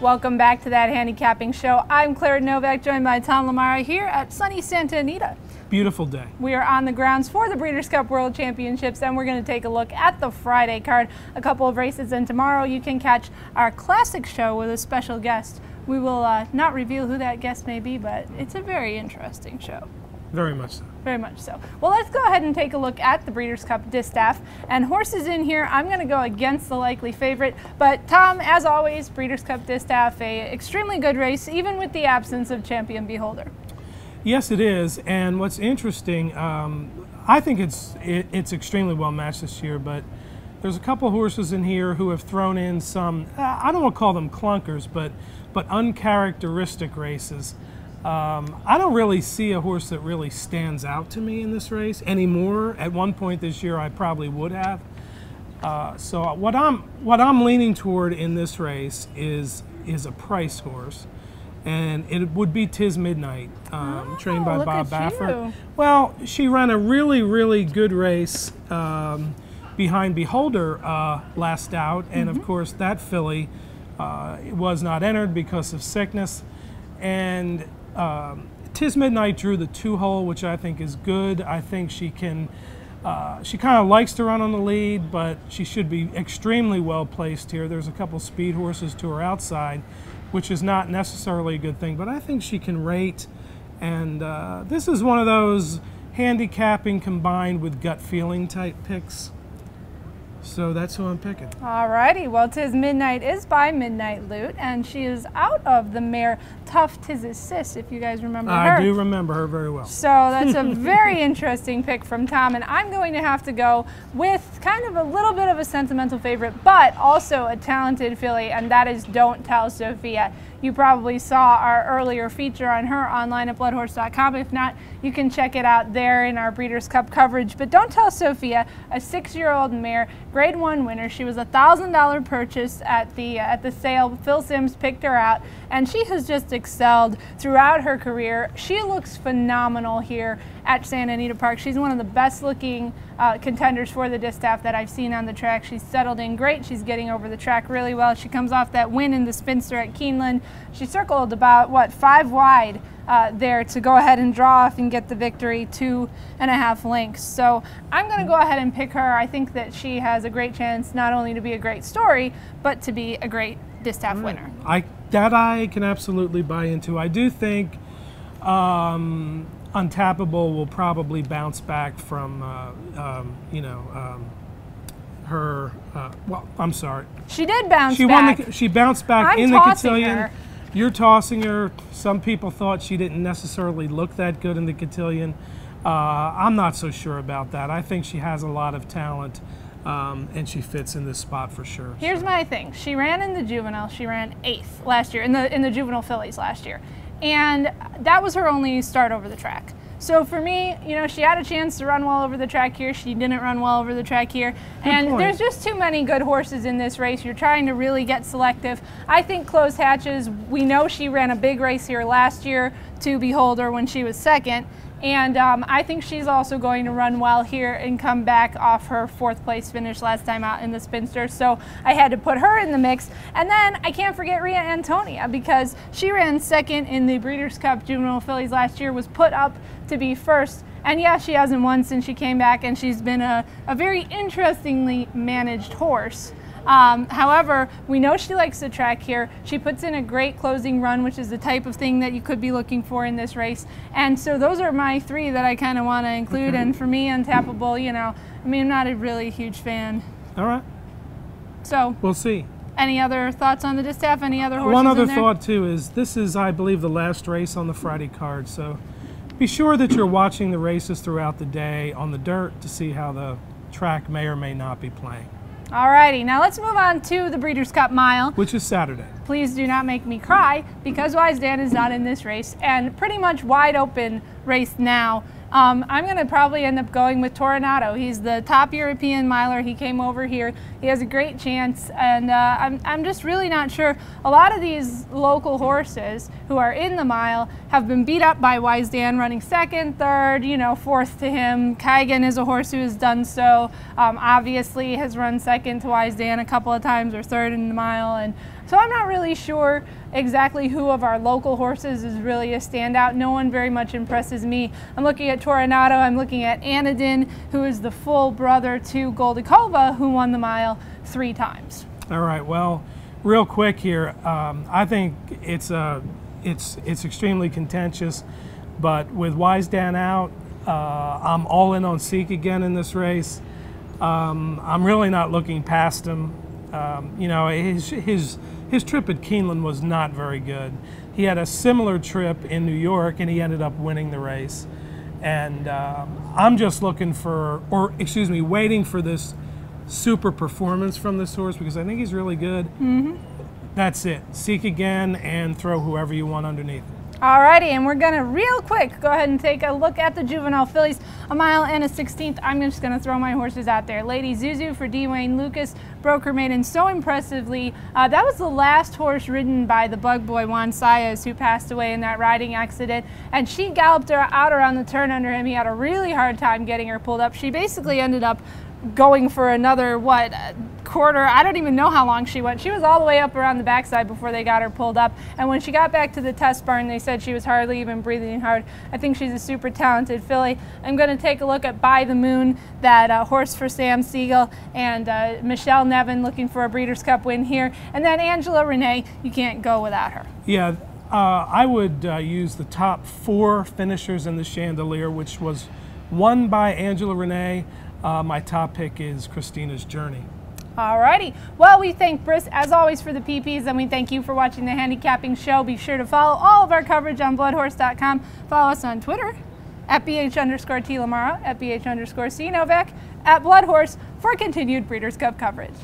Welcome back to That Handicapping Show. I'm Claire Novak, joined by Tom LaMarra here at sunny Santa Anita. Beautiful day. We are on the grounds for the Breeders' Cup World Championships, and we're going to take a look at the Friday card. A couple of races, and tomorrow you can catch our classic show with a special guest. We will not reveal who that guest may be, but it's a very interesting show. Very much so. Very much so. Well, let's go ahead and take a look at the Breeders' Cup Distaff. And horses in here, I'm going to go against the likely favorite. But Tom, as always, Breeders' Cup Distaff, a extremely good race, even with the absence of Champion Beholder. Yes, it is. And what's interesting, I think it's extremely well matched this year, but there's a couple horses in here who have thrown in some, I don't want to call them clunkers, but uncharacteristic races. I don't really see a horse that really stands out to me in this race anymore. At one point this year, I probably would have. So what I'm leaning toward in this race is a price horse, and it would be Tis Midnight, trained by Bob Baffert. Well, she ran a really good race behind Beholder last out, and of course that filly was not entered because of sickness. And Tis Midnight drew the 2-hole, which I think is good. I think she can, she kind of likes to run on the lead, but she should be extremely well placed here. There's a couple speed horses to her outside, which is not necessarily a good thing, but I think she can rate. And this is one of those handicapping combined with gut feeling type picks. So that's who I'm picking. Alrighty, well, Tis Midnight is by Midnight Loot, and she is out of the mare Tough Tiz's Sis, if you guys remember her. I do remember her very well. So that's a very interesting pick from Tom, and I'm going to have to go with kind of a little bit of a sentimental favorite, but also a talented filly, and that is Don't Tell Sophia. You probably saw our earlier feature on her online at bloodhorse.com. If not, you can check it out there in our Breeders' Cup coverage. But Don't Tell Sophia, a 6-year-old mare, Grade 1 winner. She was a $1,000 purchase at the sale. Phil Simms picked her out, and she has just excelled throughout her career. She looks phenomenal here at Santa Anita Park. She's one of the best looking contenders for the distaff that I've seen on the track. She's settled in great. She's getting over the track really well. She comes off that win in the Spinster at Keeneland. She circled about, what, 5 wide there to go ahead and draw off and get the victory, 2.5 lengths. So I'm going to go ahead and pick her. I think that she has a great chance not only to be a great story, but to be a great distaff winner. That I can absolutely buy into. I do think Untappable will probably bounce back from, her, well, I'm sorry. She did bounce back. She bounced back in the cotillion. You're tossing her. Some people thought she didn't necessarily look that good in the cotillion. I'm not so sure about that. I think she has a lot of talent, and she fits in this spot for sure. Here's my thing. She ran in the juvenile. She ran 8th last year, in the Juvenile Fillies last year. And that was her only start over the track. So for me, you know, she had a chance to run well over the track here. She didn't run well over the track here. And there's just too many good horses in this race. You're trying to really get selective. I think Closed Hatches, we know she ran a big race here last year to Beholder when she was 2nd. And I think she's also going to run well here and come back off her 4th place finish last time out in the Spinster. So I had to put her in the mix. And then I can't forget Rhea Antonia, because she ran 2nd in the Breeders' Cup Juvenile Fillies last year, was put up to be 1st. And yeah, she hasn't won since she came back, and she's been a very interestingly managed horse. However, we know she likes the track here. She puts in a great closing run, which is the type of thing that you could be looking for in this race. And so those are my 3 that I kind of want to include. And for me, Untappable, you know, I mean, I'm not a really huge fan. All right. So we'll see. Any other thoughts on the distaff? Any other horses? One other thought too is this is, I believe, the last race on the Friday card. So be sure that you're watching the races throughout the day on the dirt to see how the track may or may not be playing. Alrighty, now let's move on to the Breeders' Cup Mile, which is Saturday. Please do not make me cry, because Wise Dan is not in this race, and pretty much wide open race now. I'm going to probably end up going with Toronado. He's the top European miler. He came over here. He has a great chance, and I'm just really not sure. A lot of these local horses who are in the mile have been beat up by Wise Dan, running 2nd, 3rd, you know, 4th to him. Kaigan is a horse who has done so. Obviously has run 2nd to Wise Dan a couple of times, or 3rd in the mile, and So I'm not really sure exactly who of our local horses is really a standout. No one very much impresses me. I'm looking at Toronado, I'm looking at Anadin, who is the full brother to Goldikova, who won the mile 3 times. All right, well, real quick here, I think it's extremely contentious, but with Wisedan out, I'm all in on Seek again in this race. I'm really not looking past him. You know, his trip at Keeneland was not very good. He had a similar trip in New York, and he ended up winning the race. And I'm just looking for, or excuse me, waiting for this super performance from this horse, because I think he's really good. That's it. Seek again and throw whoever you want underneath. Alrighty, and we're gonna real quick go ahead and take a look at the Juvenile Fillies, a mile and a 16th. I'm just gonna throw my horses out there. Lady Zuzu for D. Wayne Lucas broke her maiden so impressively. That was the last horse ridden by the bug boy Juan Saez, who passed away in that riding accident, and she galloped her out around the turn under him. He had a really hard time getting her pulled up. She basically ended up going for another, what, quarter, I don't even know how long she went. She was all the way up around the backside before they got her pulled up, and when she got back to the test barn, they said she was hardly even breathing hard. I think she's a super talented filly. I'm going to take a look at By the Moon, that horse for Sam Siegel, and Michelle Nevin looking for a Breeders' Cup win here, and then Angela Renee, you can't go without her. Yeah, I would use the top 4 finishers in the Chandelier, which was won by Angela Renee. My top pick is Christina's Journey. Alrighty, well, we thank Briss as always for the PPs, and we thank you for watching the Handicapping Show. Be sure to follow all of our coverage on bloodhorse.com. Follow us on Twitter at @BH_T LaMarra, at @BH_C Novak, at Bloodhorse for continued Breeders' Cup coverage.